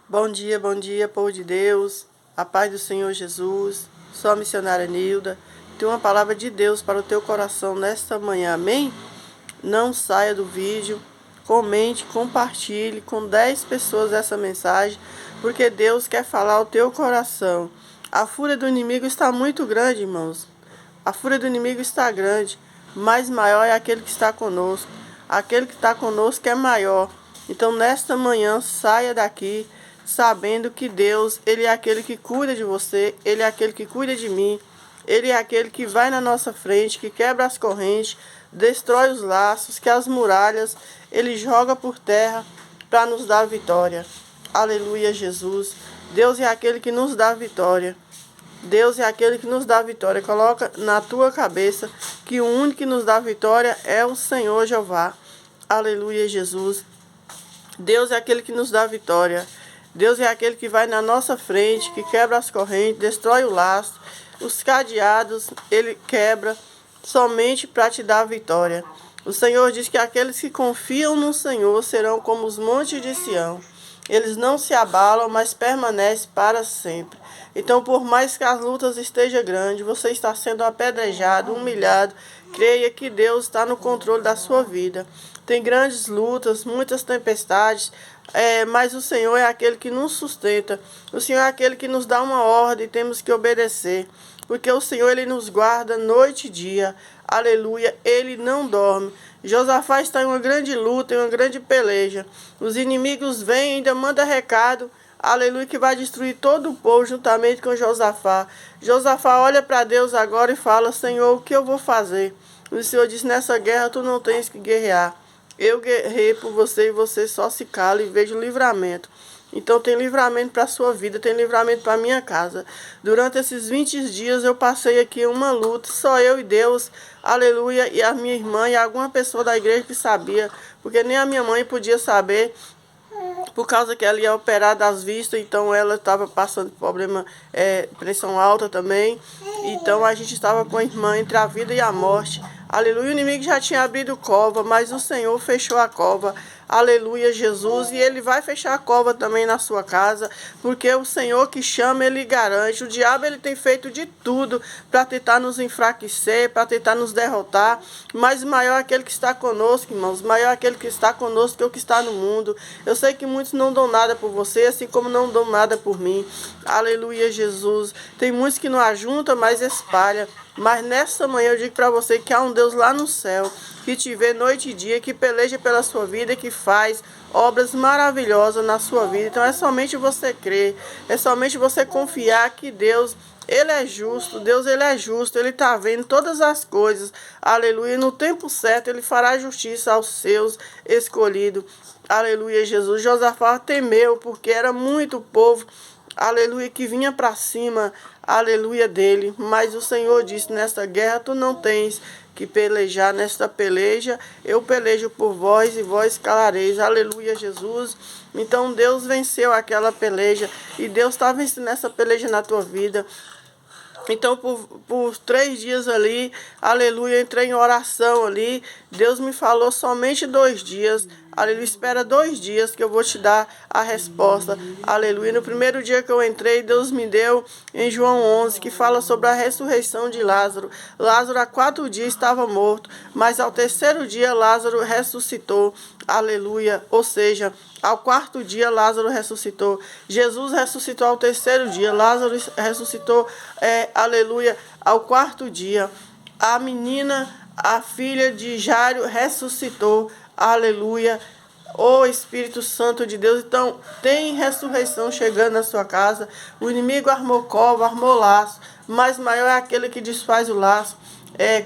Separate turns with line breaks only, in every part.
Bom dia, povo de Deus, a paz do Senhor Jesus. Sou a missionária Nilda. Tenho uma palavra de Deus para o teu coração nesta manhã, amém? Não saia do vídeo, comente, compartilhe com 10 pessoas essa mensagem, porque Deus quer falar ao teu coração. A fúria do inimigo está muito grande, irmãos. A fúria do inimigo está grande, mas maior é aquele que está conosco. Aquele que está conosco é maior. Então, nesta manhã, saia daqui sabendo que Deus, Ele é aquele que cuida de você, Ele é aquele que cuida de mim, Ele é aquele que vai na nossa frente, que quebra as correntes, destrói os laços, que as muralhas Ele joga por terra para nos dar vitória. Aleluia, Jesus. Deus é aquele que nos dá vitória. Deus é aquele que nos dá vitória. Coloca na tua cabeça que o único que nos dá vitória é o Senhor Jeová. Aleluia, Jesus. Deus é aquele que nos dá vitória. Deus é aquele que vai na nossa frente, que quebra as correntes, destrói o laço, os cadeados, Ele quebra somente para te dar a vitória. O Senhor diz que aqueles que confiam no Senhor serão como os montes de Sião. Eles não se abalam, mas permanecem para sempre. Então, por mais que as lutas estejam grandes, você está sendo apedrejado, humilhado, creia que Deus está no controle da sua vida. Tem grandes lutas, muitas tempestades, mas o Senhor é aquele que nos sustenta. O Senhor é aquele que nos dá uma ordem e temos que obedecer. Porque o Senhor, Ele nos guarda noite e dia. Aleluia, Ele não dorme. Josafá está em uma grande luta, em uma grande peleja. Os inimigos vêm e ainda mandam recado. Aleluia, que vai destruir todo o povo juntamente com Josafá. Josafá olha para Deus agora e fala: Senhor, o que eu vou fazer? O Senhor diz: nessa guerra tu não tens que guerrear. Eu guerrei por você e você só se cala e vejo livramento. Então tem livramento para a sua vida, tem livramento para a minha casa. Durante esses 20 dias eu passei aqui uma luta, só eu e Deus, aleluia, e a minha irmã e alguma pessoa da igreja que sabia, porque nem a minha mãe podia saber, por causa que ela ia operar das vistas, então ela estava passando problema, pressão alta também. Então a gente estava com a irmã entre a vida e a morte. Aleluia, o inimigo já tinha abrido cova, mas o Senhor fechou a cova. Aleluia, Jesus. E Ele vai fechar a cova também na sua casa, porque o Senhor que chama, Ele garante. O diabo, ele tem feito de tudo para tentar nos enfraquecer, para tentar nos derrotar. Mas maior é aquele que está conosco, irmãos. Maior é aquele que está conosco que o que está no mundo. Eu sei que muitos não dão nada por você, assim como não dão nada por mim. Aleluia, Jesus. Tem muitos que não ajuntam, mas espalham. Mas nessa manhã eu digo para você que há um Deus lá no céu, que te vê noite e dia, que peleja pela sua vida, que faz obras maravilhosas na sua vida. Então é somente você crer, é somente você confiar que Deus, Ele é justo, Deus, Ele é justo, Ele está vendo todas as coisas, aleluia, no tempo certo Ele fará justiça aos seus escolhidos, aleluia, Jesus. Josafá temeu, porque era muito povo, aleluia, que vinha para cima, aleluia, dele. Mas o Senhor disse: nesta guerra tu não tens que pelejar, nesta peleja eu pelejo por vós e vós calareis, aleluia, Jesus. Então Deus venceu aquela peleja e Deus está vencendo essa peleja na tua vida. Então, por 3 dias ali, aleluia, entrei em oração ali. Deus me falou somente 2 dias. Aleluia, espera 2 dias que eu vou te dar a resposta. Aleluia. No primeiro dia que eu entrei, Deus me deu em João 11, que fala sobre a ressurreição de Lázaro. Lázaro há 4 dias estava morto, mas ao 3º dia Lázaro ressuscitou. Aleluia. Ou seja, ao 4º dia Lázaro ressuscitou. Jesus ressuscitou ao 3º dia. Lázaro ressuscitou, aleluia, ao 4º dia. A menina, a filha de Jairo, ressuscitou. Aleluia. Ô Espírito Santo de Deus. Então tem ressurreição chegando na sua casa. O inimigo armou cova, armou laço, mas maior é aquele que desfaz o laço,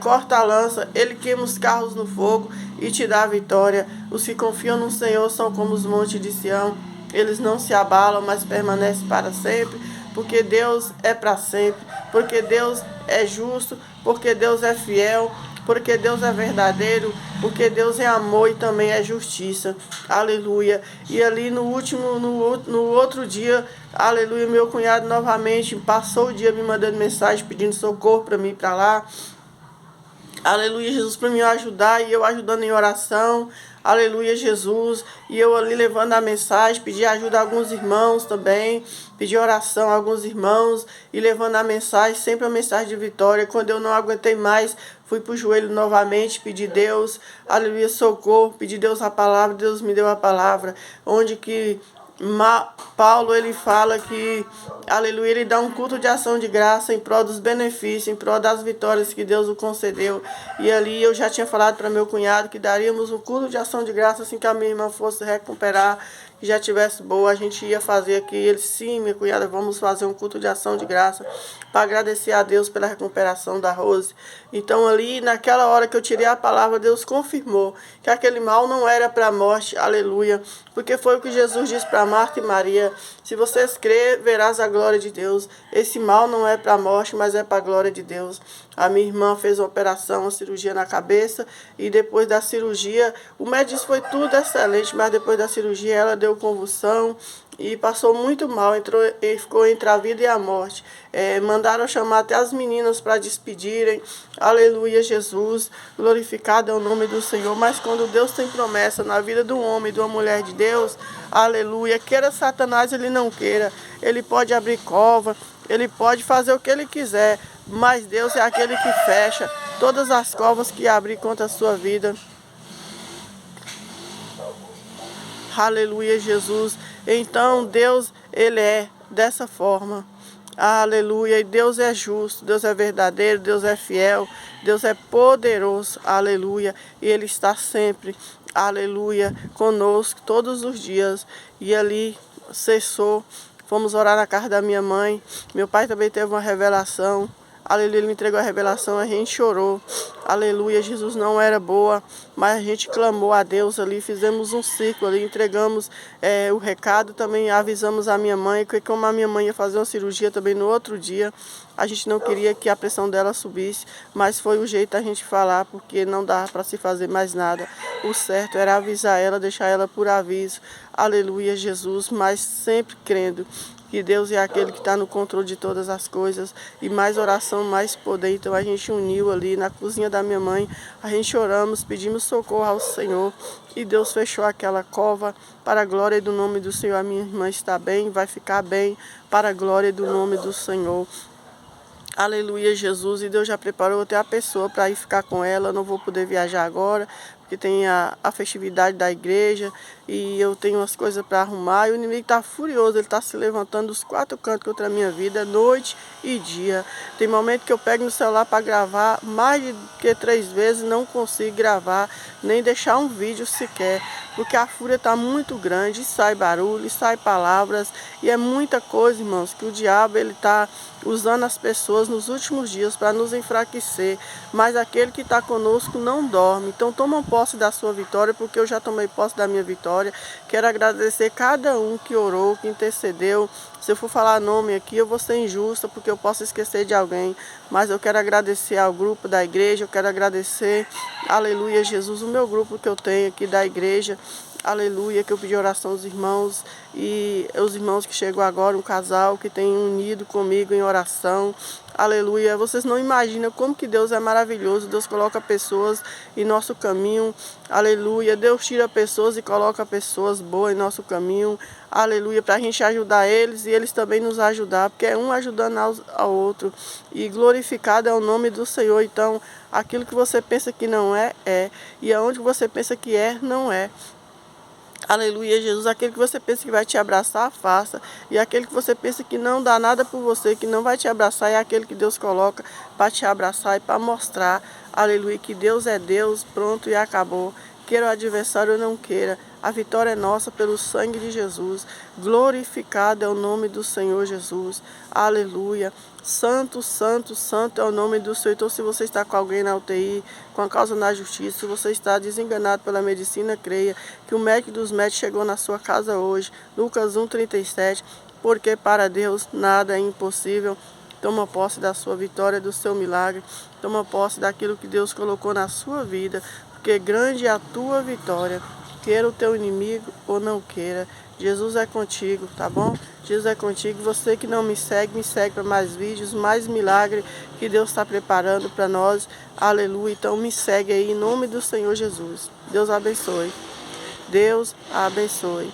corta a lança, Ele queima os carros no fogo e te dá a vitória. Os que confiam no Senhor são como os montes de Sião. Eles não se abalam, mas permanecem para sempre, porque Deus é para sempre, porque Deus é justo, porque Deus é fiel, porque Deus é verdadeiro, porque Deus é amor e também é justiça. Aleluia. E ali no outro dia, aleluia, meu cunhado novamente passou o dia me mandando mensagem, pedindo socorro para mim ir para lá. Aleluia, Jesus, para me ajudar, e eu ajudando em oração. aleluia, Jesus, e eu ali levando a mensagem, pedi ajuda a alguns irmãos também, pedi oração a alguns irmãos, e levando a mensagem, sempre a mensagem de vitória. Quando eu não aguentei mais, fui para o joelho novamente, pedi Deus, aleluia, socorro, pedi Deus a palavra, Deus me deu a palavra, onde que Paulo, ele fala que, aleluia, ele dá um culto de ação de graça em prol dos benefícios, em prol das vitórias que Deus o concedeu. E ali eu já tinha falado para meu cunhado que daríamos um culto de ação de graça assim que a minha irmã fosse recuperar, que já tivesse boa, a gente ia fazer aqui. Ele, sim, minha cunhada, vamos fazer um culto de ação de graça para agradecer a Deus pela recuperação da Rose. Então ali, naquela hora que eu tirei a palavra, Deus confirmou que aquele mal não era para a morte, aleluia, porque foi o que Jesus disse para Marta e Maria: se vocês crerem, verás a glória de Deus. Esse mal não é para a morte, mas é para a glória de Deus. A minha irmã fez uma operação, uma cirurgia na cabeça, e depois da cirurgia, o médico disse que foi tudo excelente, mas depois da cirurgia ela deu convulsão e passou muito mal, ficou entre a vida e a morte. Mandaram chamar até as meninas para despedirem. Aleluia, Jesus, glorificado é o nome do Senhor. Mas quando Deus tem promessa na vida de um homem e de uma mulher de Deus, aleluia, queira Satanás, ele não queira, ele pode abrir cova, ele pode fazer o que ele quiser, mas Deus é aquele que fecha todas as covas que abrir contra a sua vida. Aleluia, Jesus. Então Deus, ele é dessa forma. Aleluia. E Deus é justo, Deus é verdadeiro, Deus é fiel, Deus é poderoso. Aleluia. E ele está sempre, aleluia, conosco todos os dias. E ali cessou. Fomos orar na casa da minha mãe. Meu pai também teve uma revelação. Aleluia, ele me entregou a revelação, a gente chorou. Aleluia, Jesus não era boa, mas a gente clamou a Deus ali, fizemos um círculo ali, entregamos o recado, também avisamos a minha mãe, que como a minha mãe ia fazer uma cirurgia também no outro dia, a gente não queria que a pressão dela subisse, mas foi o jeito da gente falar, porque não dava para se fazer mais nada. O certo era avisar ela, deixar ela por aviso. Aleluia, Jesus, mas sempre crendo que Deus é aquele que está no controle de todas as coisas. E mais oração, mais poder. Então a gente uniu ali na cozinha da minha mãe. A gente oramos, pedimos socorro ao Senhor. E Deus fechou aquela cova para a glória do nome do Senhor. A minha irmã está bem, vai ficar bem para a glória do nome do Senhor. Aleluia, Jesus. E Deus já preparou até a pessoa para ir ficar com ela. Eu não vou poder viajar agora, porque tem a festividade da igreja e eu tenho umas coisas para arrumar. E o inimigo está furioso, ele está se levantando dos quatro cantos contra a minha vida, noite e dia. Tem momento que eu pego no celular para gravar mais de que 3 vezes, não consigo gravar, nem deixar um vídeo sequer, porque a fúria está muito grande, sai barulho, sai palavras, e é muita coisa, irmãos, que o diabo ele está usando as pessoas nos últimos dias para nos enfraquecer, mas aquele que está conosco não dorme. Então tomam posse da sua vitória, porque eu já tomei posse da minha vitória. Quero agradecer cada um que orou, que intercedeu. Se eu for falar nome aqui, eu vou ser injusta, porque eu posso esquecer de alguém, mas eu quero agradecer ao grupo da igreja, eu quero agradecer, aleluia, Jesus, o meu grupo que eu tenho aqui da igreja, aleluia, que eu pedi oração aos irmãos, e os irmãos que chegou agora, um casal que tem unido comigo em oração, aleluia. Vocês não imaginam como que Deus é maravilhoso. Deus coloca pessoas em nosso caminho, aleluia. Deus tira pessoas e coloca pessoas boas em nosso caminho, aleluia, para a gente ajudar eles e eles também nos ajudar, porque é um ajudando ao outro, e glorificado é o nome do Senhor. Então aquilo que você pensa que não é, é, e aonde você pensa que é, não é. Aleluia, Jesus. Aquele que você pensa que vai te abraçar, faça. E aquele que você pensa que não dá nada por você, que não vai te abraçar, é aquele que Deus coloca para te abraçar e para mostrar, aleluia, que Deus é Deus, pronto e acabou. Queira o adversário ou não queira, a vitória é nossa pelo sangue de Jesus. Glorificado é o nome do Senhor Jesus. Aleluia. Santo, santo, santo é o nome do Senhor. Então, se você está com alguém na UTI, com a causa na justiça, se você está desenganado pela medicina, creia que o médico dos médicos chegou na sua casa hoje. Lucas 1:37. Porque para Deus nada é impossível. Toma posse da sua vitória, do seu milagre. Toma posse daquilo que Deus colocou na sua vida, porque grande é a tua vitória. Queira o teu inimigo ou não queira, Jesus é contigo, tá bom? Jesus é contigo. Você que não me segue para mais vídeos, mais milagre que Deus está preparando para nós. Aleluia. Então me segue aí em nome do Senhor Jesus. Deus abençoe. Deus a abençoe.